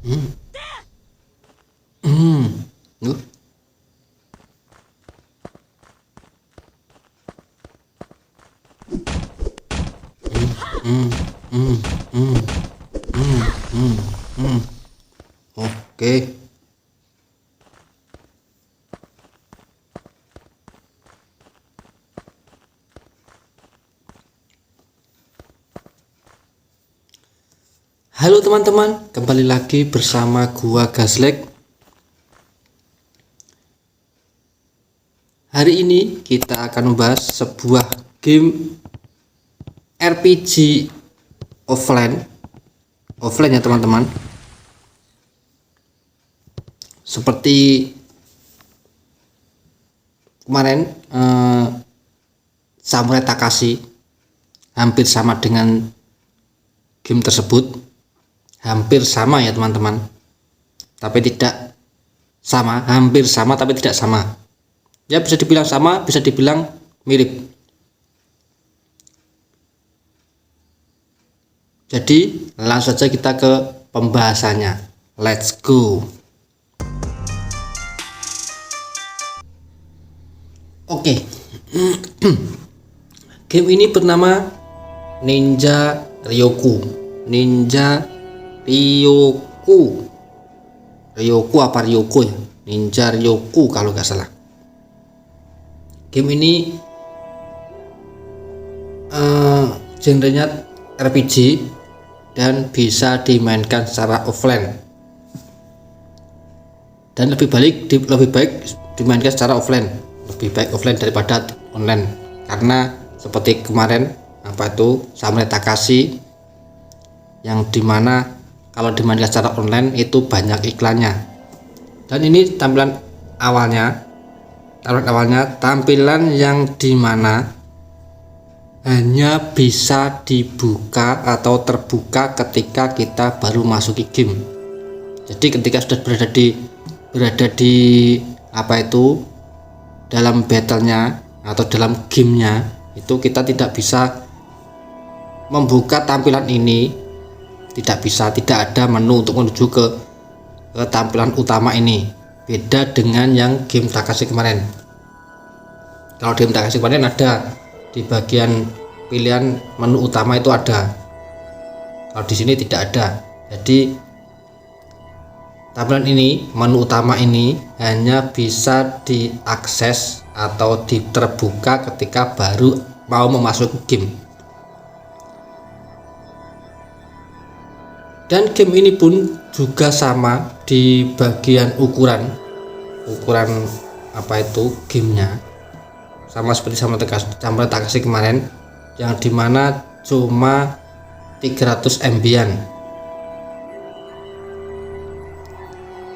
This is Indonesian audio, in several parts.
Hmm. Hmm. Uh. Hmm. Hmm. Hmm. Hmm. Hmm. Hmm. Oke. Halo teman-teman, kembali lagi bersama gua Gaslek. Hari ini kita akan membahas sebuah game RPG offline ya teman-teman. Seperti kemarin Samurai Takashi, hampir sama dengan game tersebut, hampir sama ya teman-teman, tapi tidak sama, hampir sama tapi tidak sama. Ya bisa dibilang sama, bisa dibilang mirip. Jadi langsung saja kita ke pembahasannya. Let's go. Oke. Game ini bernama Ninja Ryoku. Ryoku apa Ryoko ya? Ninja Ryoku kalau nggak salah. Game ini genrenya RPG dan bisa dimainkan secara offline. Dan lebih baik dimainkan secara offline. Lebih baik offline daripada online. Karena seperti kemarin Samurai Takashi, yang dimana kalau dimainkan secara online itu banyak iklannya. Dan ini tampilan awalnya tampilan yang dimana hanya bisa dibuka atau terbuka ketika kita baru masuki game. Jadi ketika sudah berada di dalam battlenya atau dalam gamenya, itu kita tidak bisa membuka tampilan ini, tidak ada menu untuk menuju ke tampilan utama ini. Beda dengan yang game Takashi kemarin. Kalau game Takashi kemarin ada di bagian pilihan menu utama itu ada. Kalau di sini tidak ada. Jadi tampilan ini, menu utama ini hanya bisa diakses atau terbuka ketika baru mau memasuki game. Dan game ini pun juga sama di bagian ukuran gamenya, sama seperti Samurai Takashi kemarin, yang dimana cuma 300 MB-an.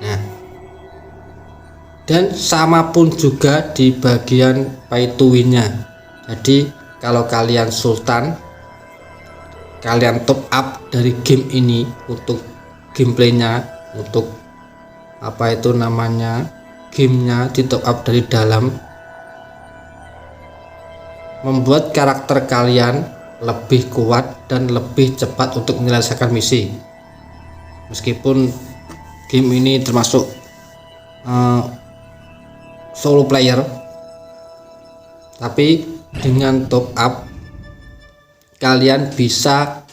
Nah, dan sama pun juga di bagian pay to win-nya. Jadi kalau kalian sultan, kalian top up dari game ini untuk gameplaynya, untuk gamenya di top up dari dalam, membuat karakter kalian lebih kuat dan lebih cepat untuk menyelesaikan misi. Meskipun game ini termasuk solo player, tapi dengan top up kalian bisa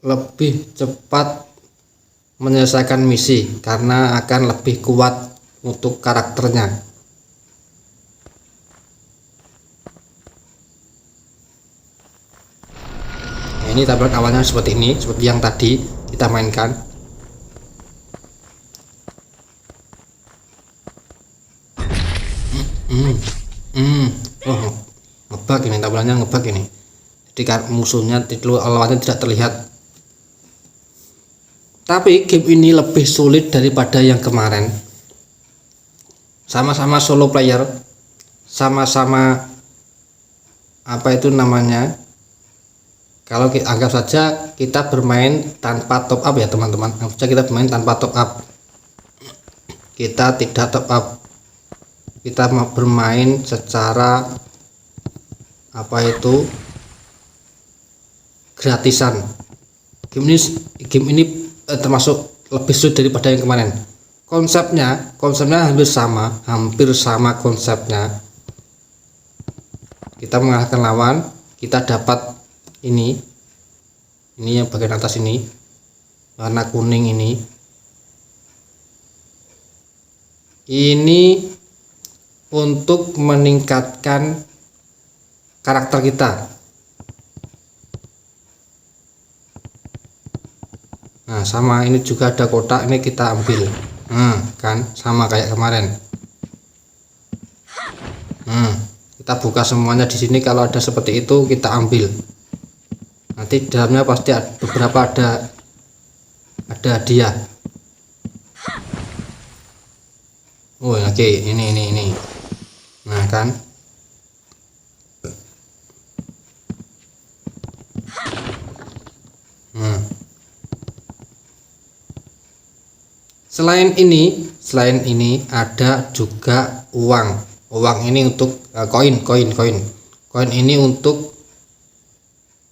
lebih cepat menyelesaikan misi karena akan lebih kuat untuk karakternya. Nah, ini tampilan awalnya seperti ini, seperti yang tadi kita mainkan. Oh, ngebug ini, tampilannya ngebug ini. Jadi musuhnya lawannya tidak terlihat. Tapi game ini lebih sulit daripada yang kemarin. Sama-sama solo player, sama-sama kalau anggap saja kita bermain tanpa top up ya teman-teman. Anggap saja kita bermain tanpa top up. Kita tidak top up. Kita mau bermain secara gratisan. Game ini termasuk lebih sulit daripada yang kemarin. Konsepnya hampir sama konsepnya. Kita mengalahkan lawan, kita dapat ini yang bagian atas ini, warna kuning ini untuk meningkatkan karakter kita. Nah, sama ini juga ada kotak, ini kita ambil. Nah, kan sama kayak kemarin. Kita buka semuanya di sini. Kalau ada seperti itu kita ambil. Nanti dalamnya pasti beberapa ada hadiah. Oh, oke, ini. Nah, kan. Selain ini ada juga uang. Uang ini untuk koin. Koin ini untuk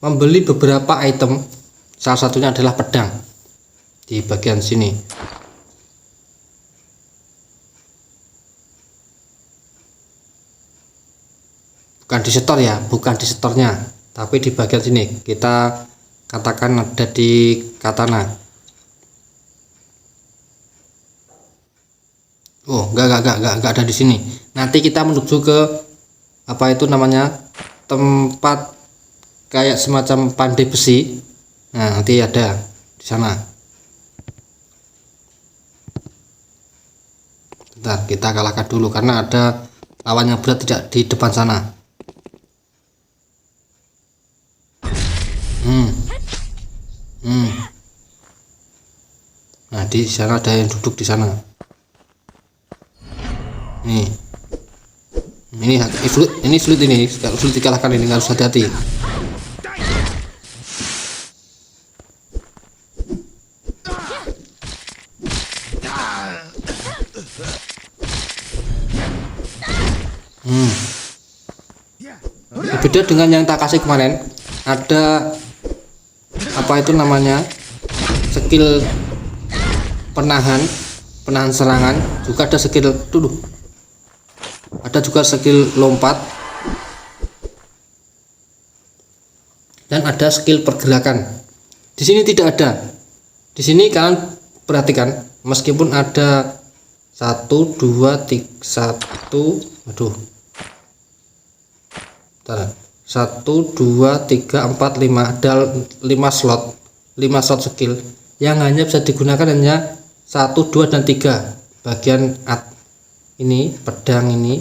membeli beberapa item. Salah satunya adalah pedang di bagian sini. Bukan di setor ya, bukan di setornya, tapi di bagian sini. Kita katakan ada di katana. Oh, enggak ada di sini. Nanti kita menuju ke apa itu namanya, tempat kayak semacam pandai besi. Nah, nanti ada di sana. Bentar, kita kalahkan dulu karena ada lawan yang berat tidak di depan sana. Nah, di sana ada yang duduk di sana. Ini sulit ini. Kalau sulit dikalahkan ini harus hati-hati. Beda dengan yang tak kasih kemarin. Ada apa itu namanya, skill penahan serangan, juga ada skill ada juga skill lompat, dan ada skill pergerakan. Di sini tidak ada. Di sini kalian perhatikan, meskipun ada 1 2 3 1 2 3 4 5, ada 5 slot skill yang hanya bisa digunakan hanya 1 2 dan 3 bagian ini, pedang ini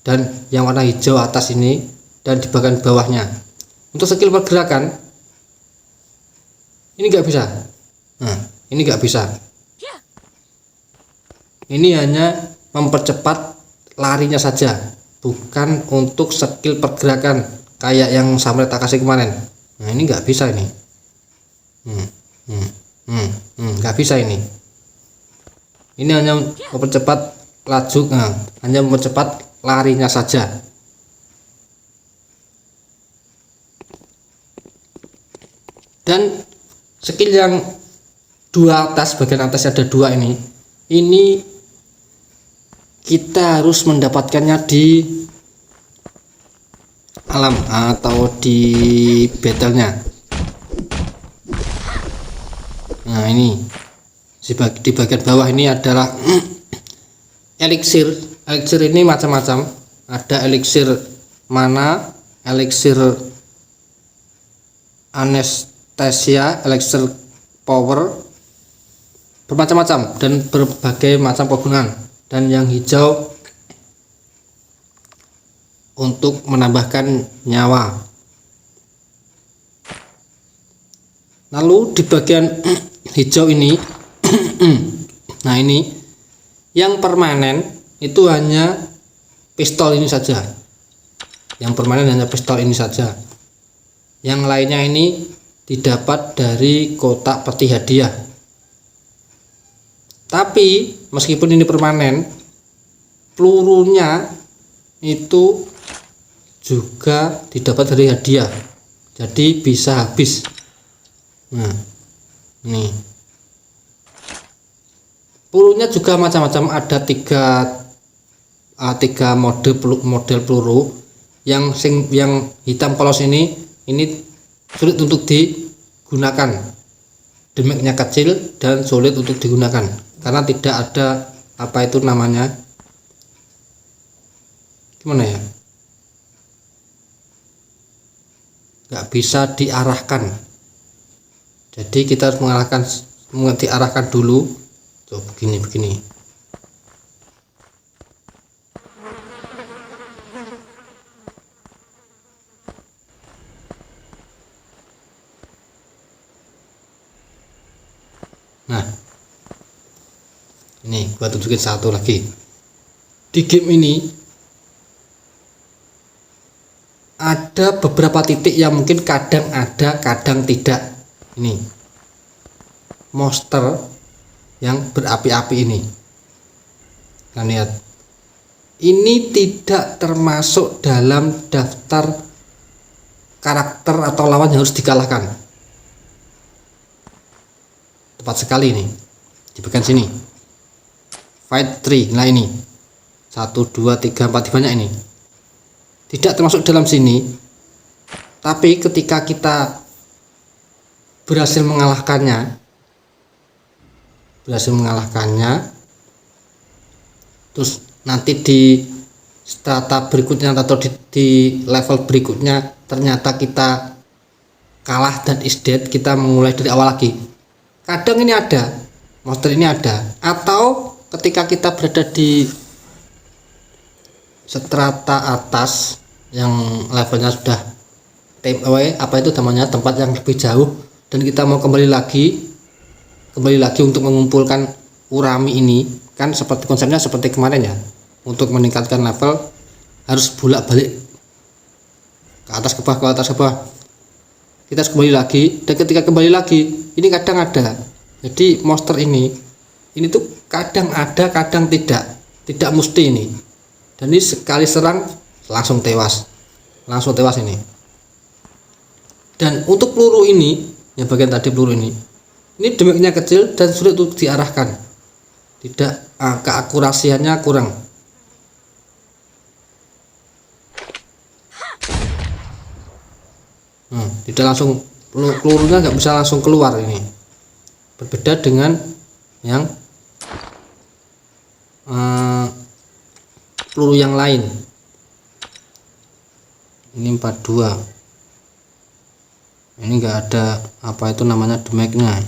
dan yang warna hijau atas ini, dan di bagian bawahnya. Untuk skill pergerakan ini nggak bisa. Nah, ini nggak bisa. Ini hanya mempercepat larinya saja, bukan untuk skill pergerakan kayak yang samurai tak kasih kemarin. Nah, ini nggak bisa ini. Nggak bisa ini. Ini hanya mempercepat laju, hanya mempercepat larinya saja. Dan skill yang dua atas, bagian atas ada 2 ini kita harus mendapatkannya di alam atau di battlenya. Nah, ini di bagian bawah ini adalah elixir. Elixir ini macam-macam. Ada elixir mana, elixir anestesia, elixir power, bermacam-macam dan berbagai macam kegunaan. Dan yang hijau untuk menambahkan nyawa. Lalu di bagian hijau ini nah, ini yang permanen itu hanya pistol ini saja. Yang permanen hanya pistol ini saja. Yang lainnya ini didapat dari kotak peti hadiah. Tapi meskipun ini permanen, pelurunya itu juga didapat dari hadiah. jadi bisa habis. Nah ini pelurunya juga macam-macam, ada tiga model peluru. Yang hitam polos ini sulit untuk digunakan, damage-nya kecil dan sulit untuk digunakan karena tidak ada apa itu namanya, gimana ya, nggak bisa diarahkan. Jadi kita harus diarahkan dulu. Tuh begini. Nah ini gua tunjukin satu lagi. Di game ini ada beberapa titik yang mungkin kadang ada kadang tidak. Ini monster yang berapi-api ini, kalian lihat, ini tidak termasuk dalam daftar karakter atau lawan yang harus dikalahkan. Tepat sekali ini di bagian sini, fight 3. Nah ini 1 2 3 4 banyak, ini tidak termasuk dalam sini, tapi ketika kita berhasil mengalahkannya, terus nanti di strata berikutnya atau di level berikutnya ternyata kita kalah dan is dead, kita memulai dari awal lagi. Kadang ini ada, monster ini ada, atau ketika kita berada di strata atas yang levelnya sudah time away, apa itu namanya, tempat yang lebih jauh, dan kita mau kembali lagi untuk mengumpulkan urami ini, kan seperti konsepnya seperti kemarin ya, untuk meningkatkan level harus bolak-balik ke atas ke bawah, kita harus kembali lagi. Dan ketika kembali lagi, ini kadang ada, jadi monster ini tuh kadang ada kadang tidak mesti ini, dan ini sekali serang langsung tewas ini. Dan untuk peluru ini, yang bagian tadi peluru ini damage-nya kecil dan sulit untuk diarahkan, keakurasiannya kurang. Tidak langsung, pelurunya nggak bisa langsung keluar. Ini berbeda dengan yang peluru yang lain. Ini 42, ini enggak ada apa itu namanya damage-nya.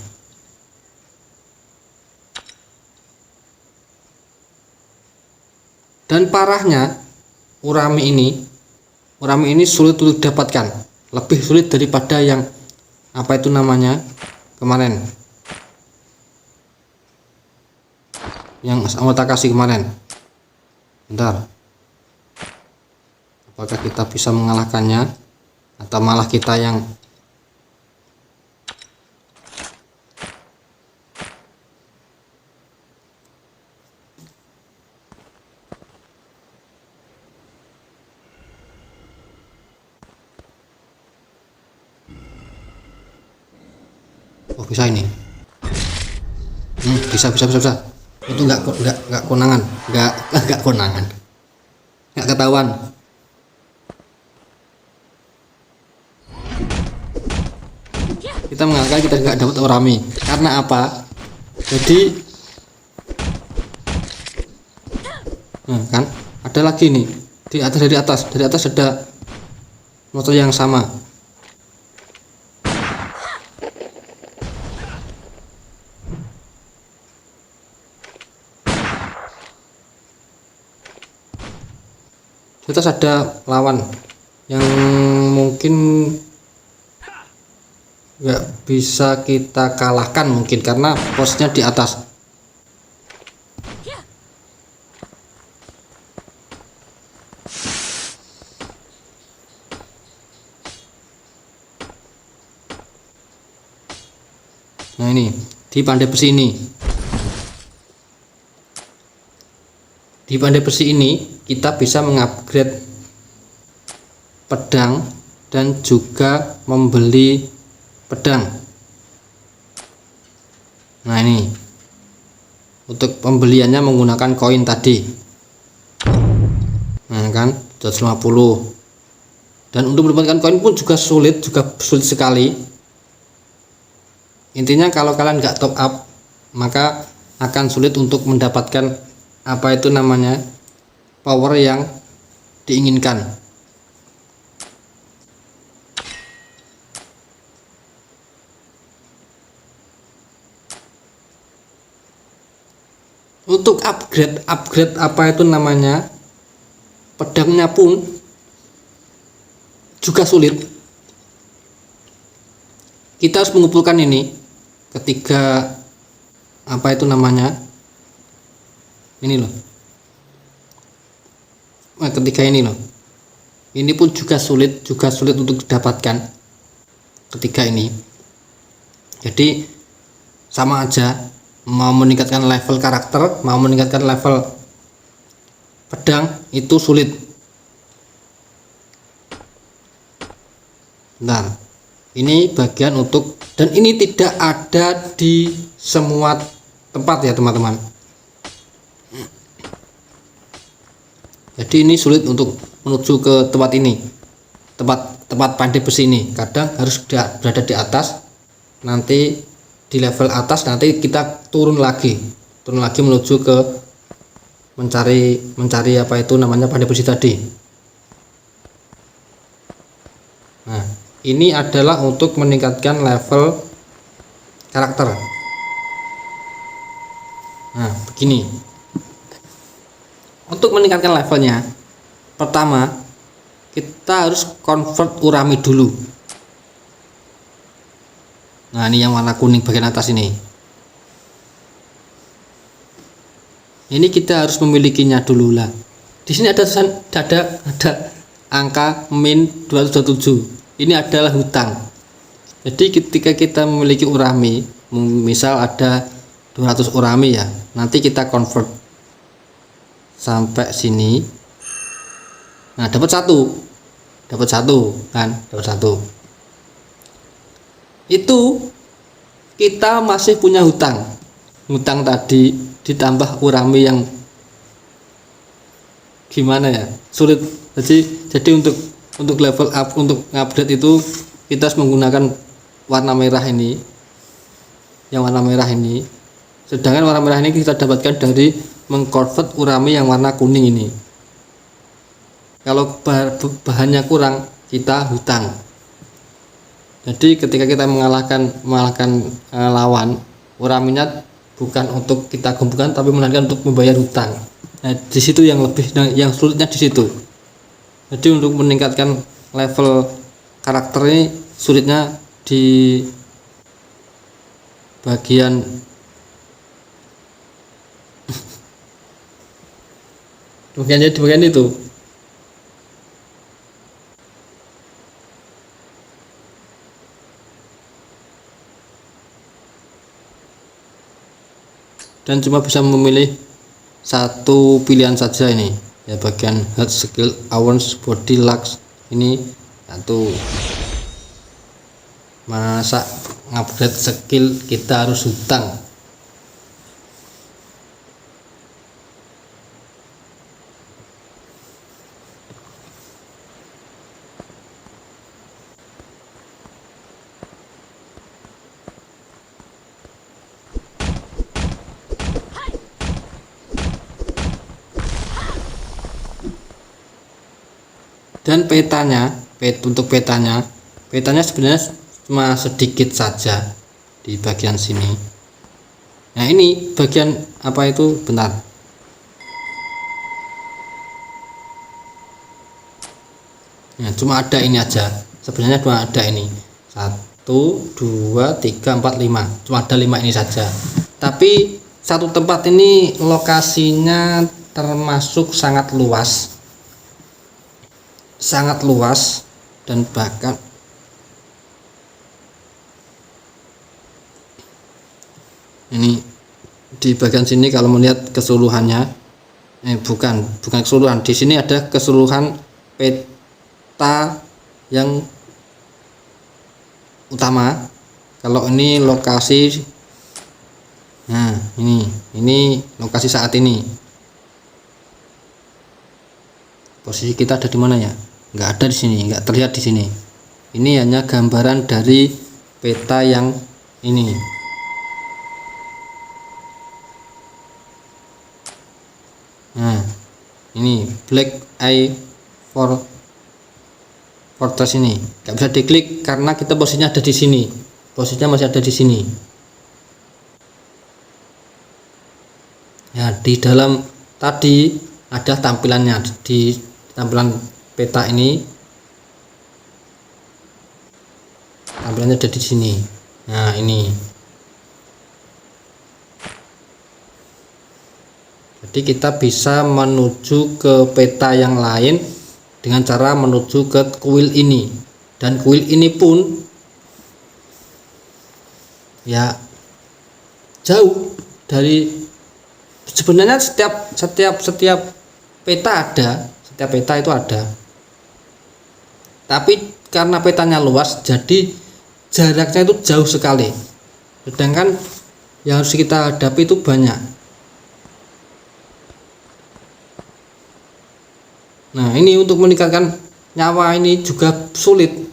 Dan parahnya urami ini sulit untuk didapatkan, lebih sulit daripada yang apa itu namanya kemarin, yang anggota kasih kemarin. Bentar, apakah kita bisa mengalahkannya atau malah kita yang bisa ini. Bisa. Itu enggak konangan, enggak konangan, enggak ketahuan. Kita mengalahkan, kita enggak dapat orami. Karena apa? Jadi kan ada lagi nih dari atas ada motor yang sama. Di atas ada lawan yang mungkin nggak bisa kita kalahkan, mungkin karena posnya di atas. Nah ini di pandai besi ini. Di pandai besi ini kita bisa mengupgrade pedang dan juga membeli pedang. Nah, ini untuk pembeliannya menggunakan koin tadi. Nah kan 250. Dan untuk mendapatkan koin pun juga sulit sekali. Intinya kalau kalian nggak top up, maka akan sulit untuk mendapatkan apa itu namanya power yang diinginkan. Untuk upgrade apa itu namanya pedangnya pun juga sulit. Kita harus mengumpulkan ini ketiga apa itu namanya ini loh. Nah, ketiga ini loh. Ini pun juga sulit untuk didapatkan ketiga ini. Jadi sama aja, mau meningkatkan level karakter, mau meningkatkan level pedang itu sulit. Nah, ini bagian untuk, dan ini tidak ada di semua tempat ya teman-teman. Jadi ini sulit untuk menuju ke tempat ini, tempat pandai besi ini. Kadang harus berada di atas, nanti di level atas, nanti kita turun lagi menuju ke mencari apa itu namanya pandai besi tadi. Nah, ini adalah untuk meningkatkan level karakter. Nah, begini. Untuk meningkatkan levelnya, pertama kita harus convert urami dulu. Nah, ini yang warna kuning bagian atas ini. Ini kita harus memilikinya dulu lah. Di sini ada angka min 227. Ini adalah hutang. Jadi ketika kita memiliki urami, misal ada 200 urami ya, nanti kita convert sampai sini. Nah, dapat satu kan, dapat satu. Itu kita masih punya hutang tadi ditambah urami yang gimana ya, sulit. Jadi untuk level up, untuk upgrade itu kita harus menggunakan warna merah ini, yang warna merah ini. Sedangkan warna merah ini kita dapatkan dari mengkonvert urami yang warna kuning ini. Kalau bahannya kurang, kita hutang. Jadi ketika kita mengalahkan lawan, uraminya bukan untuk kita kumpulkan, tapi melainkan untuk membayar hutang. Nah, di situ yang sulitnya di situ. Jadi untuk meningkatkan level karakter ini sulitnya di bagian di bagian itu. Dan cuma bisa memilih satu pilihan saja ini ya, bagian health skill, awareness, body lux. Ini satu. Masa upgrade skill kita harus hutang. Dan untuk petanya sebenarnya cuma sedikit saja di bagian sini. Nah, ini bagian apa itu, bentar. Nah, cuma ada ini aja. Sebenarnya cuma ada ini. 1, 2, 3, 4, 5. Cuma ada 5 ini saja. Tapi satu tempat ini lokasinya termasuk sangat luas dan bahkan ini di bagian sini kalau melihat keseluruhannya, bukan keseluruhan, di sini ada keseluruhan peta yang utama. Kalau ini lokasi, nah ini lokasi saat ini. Posisi kita ada di mana ya? Nggak ada di sini, nggak terlihat di sini. Ini hanya gambaran dari peta yang ini. Nah, ini Black Eye Fortress ini nggak bisa diklik karena kita posisinya ada di sini. Posisinya masih ada di sini. Ya, di dalam tadi ada tampilannya di tampilan peta ini. Tampilannya ada di sini. Nah, ini. Jadi kita bisa menuju ke peta yang lain dengan cara menuju ke kuil ini. Dan kuil ini pun ya jauh dari, sebenarnya setiap peta ada, setiap peta itu ada. Tapi karena petanya luas, jadi jaraknya itu jauh sekali. Sedangkan yang harus kita hadapi itu banyak. Nah, ini untuk meningkatkan nyawa ini juga sulit.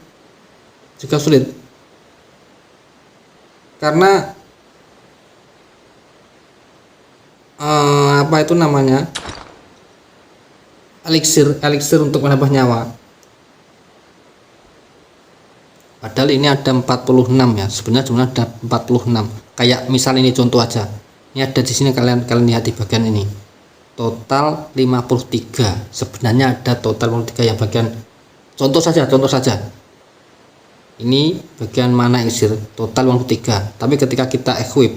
Karena apa itu namanya? Elixir untuk menambah nyawa. Padahal ini ada 46 ya. Sebenarnya ada 46. Kayak misal ini contoh aja. Ini ada di sini, kalian lihat di bagian ini. Total 53. Sebenarnya ada total 53 yang bagian contoh saja. Ini bagian mana elixir total 53. Tapi ketika kita equip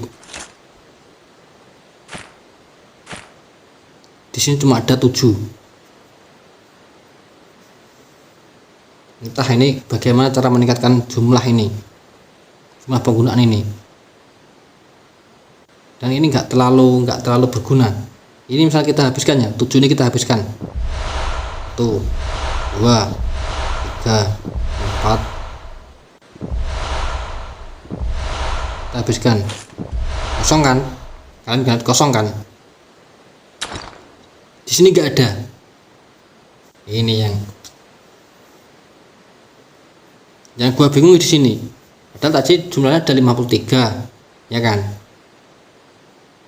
di sini cuma ada 7. Entah ini bagaimana cara meningkatkan jumlah penggunaan ini. Dan ini nggak terlalu berguna. Ini misalnya kita habiskan ya, 7 ini kita habiskan. 1, 2, 3, 4. Kita habiskan. Kosong kan? Kalian lihat kosong kan? Di sini nggak ada. Ini yang gua bingung di sini. Padahal tadi jumlahnya ada 53, ya kan?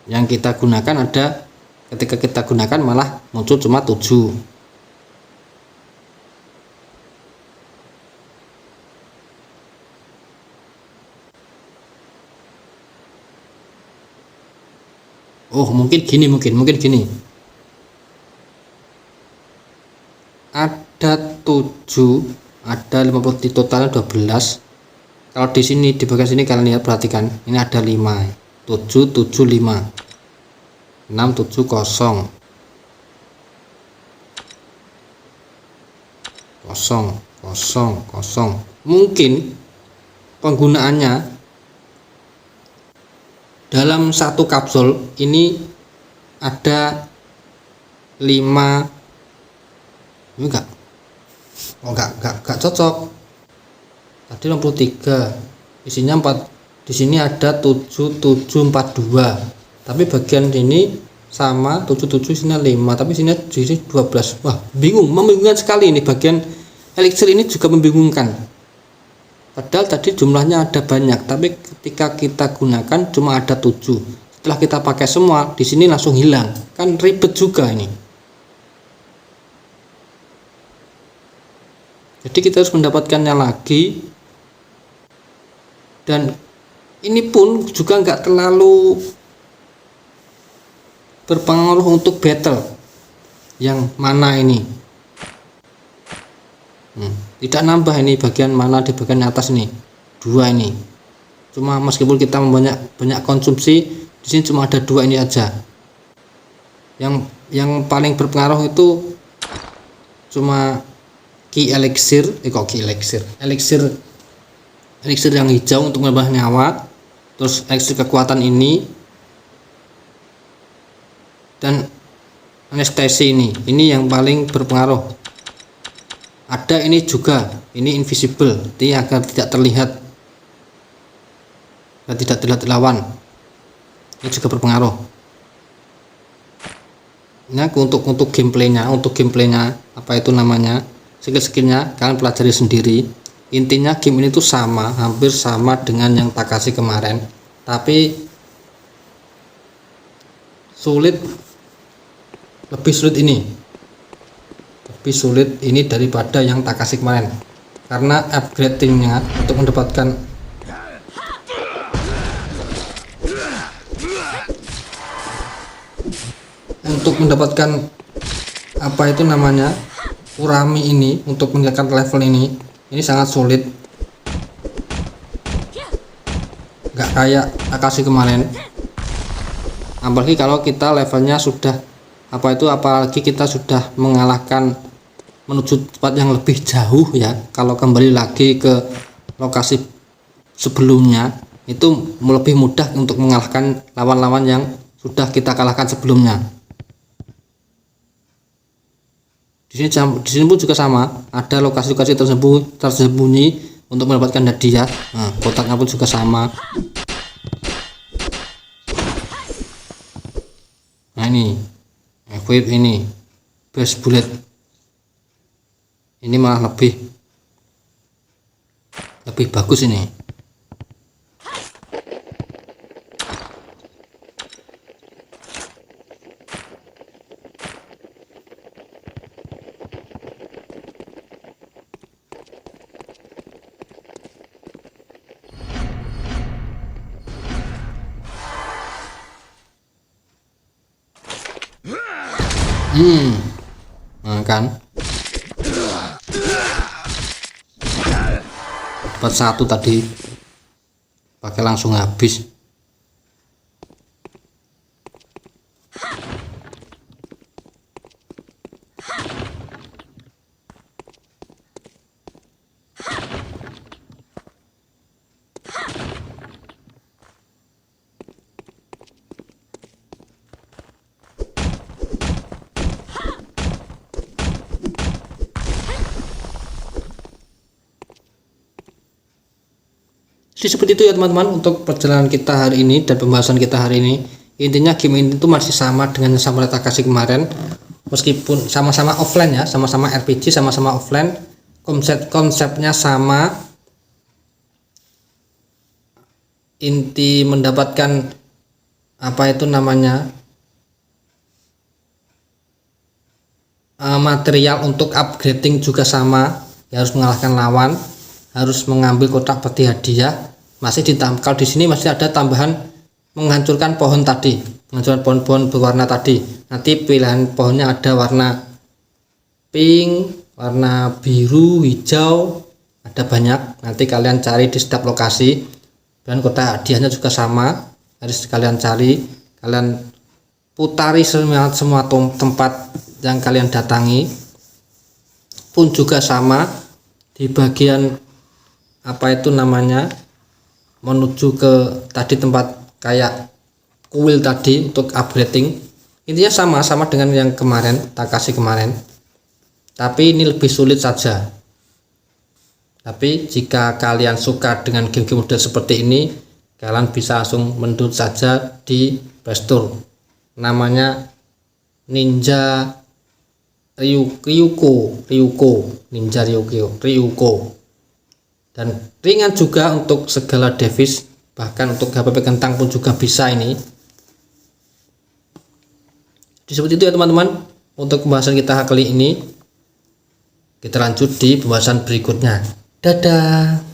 Yang kita gunakan ada, ketika kita gunakan malah muncul cuma 7. Oh, mungkin gini. Ada 7, ada 50, totalnya 12. Kalau di sini, di bagian sini kalian lihat, perhatikan, ini ada 5. 7, 7, 5. 6, 7, 0. Kosong. Mungkin penggunaannya dalam satu kapsul ini ada 5. Ini enggak cocok. Tadi 63, isinya 4. Di sini ada 7742. Tapi bagian ini sama 77, sini 5, tapi sini 12. Wah, membingungkan sekali ini. Bagian elixir ini juga membingungkan. Padahal tadi jumlahnya ada banyak, tapi ketika kita gunakan cuma ada 7. Setelah kita pakai semua, di sini langsung hilang. Kan ribet juga ini. Jadi kita harus mendapatkannya lagi. Dan ini pun juga nggak terlalu berpengaruh untuk battle yang mana ini. Tidak nambah ini bagian mana di bagian atas nih. 2 ini. Cuma meskipun kita banyak konsumsi, di sini cuma ada 2 ini aja. Yang paling berpengaruh itu cuma elixir yang hijau untuk menambah nyawa, terus elixir kekuatan ini, dan anestesi ini yang paling berpengaruh. Ada ini juga, ini invisible, ini agar tidak terlihat dan tidak dilihat lawan. Ini juga berpengaruh. Ini untuk gameplaynya, apa itu namanya, skill-skillnya kalian pelajari sendiri. Intinya game ini tuh sama, hampir sama dengan yang Takashi kemarin, tapi lebih sulit ini daripada yang Takashi kemarin, karena upgradingnya untuk mendapatkan apa itu namanya, Urami ini, untuk meningkatkan level ini sangat sulit, nggak kayak Takashi kemarin. Apalagi kalau kita levelnya sudah apalagi kita sudah mengalahkan menuju tempat yang lebih jauh ya. Kalau kembali lagi ke lokasi sebelumnya, itu lebih mudah untuk mengalahkan lawan-lawan yang sudah kita kalahkan sebelumnya. Di sini pun juga sama, ada lokasi-lokasi tersembunyi untuk mendapatkan hadiah. Nah, kotaknya pun juga sama. Nah, ini equip, ini best bullet, ini malah lebih bagus ini. Nah, kan dapat satu tadi, pakai langsung habis. Jadi seperti itu ya teman-teman untuk perjalanan kita hari ini dan pembahasan kita hari ini. Intinya game ini tuh masih sama dengan yang Samurai Takashi kemarin, meskipun sama-sama offline ya, sama-sama RPG, sama-sama offline, konsepnya sama. Inti mendapatkan apa itu namanya, material untuk upgrading juga sama ya, harus mengalahkan lawan, harus mengambil kotak peti hadiah. Masih kalau di sini masih ada tambahan menghancurkan pohon tadi, menghancurkan pohon-pohon berwarna tadi. Nanti pilihan pohonnya ada warna pink, warna biru, hijau, ada banyak. Nanti kalian cari di setiap lokasi. Dan kotak hadiahnya juga sama, harus kalian cari, kalian putari semua tempat yang kalian datangi pun juga sama. Di bagian apa itu namanya, menuju ke tadi tempat kayak kuil tadi untuk upgrading, intinya sama dengan yang kemarin, Takashi kemarin, tapi ini lebih sulit saja. Tapi jika kalian suka dengan game-game model seperti ini, kalian bisa langsung mendownload saja di Play Store. Namanya Ninja Ryuko, Ninja Ryuko. Dan ringan juga untuk segala device, bahkan untuk HPP kentang pun juga bisa ini. Seperti itu ya teman-teman untuk pembahasan kita kali ini. Kita lanjut di pembahasan berikutnya. Dadah.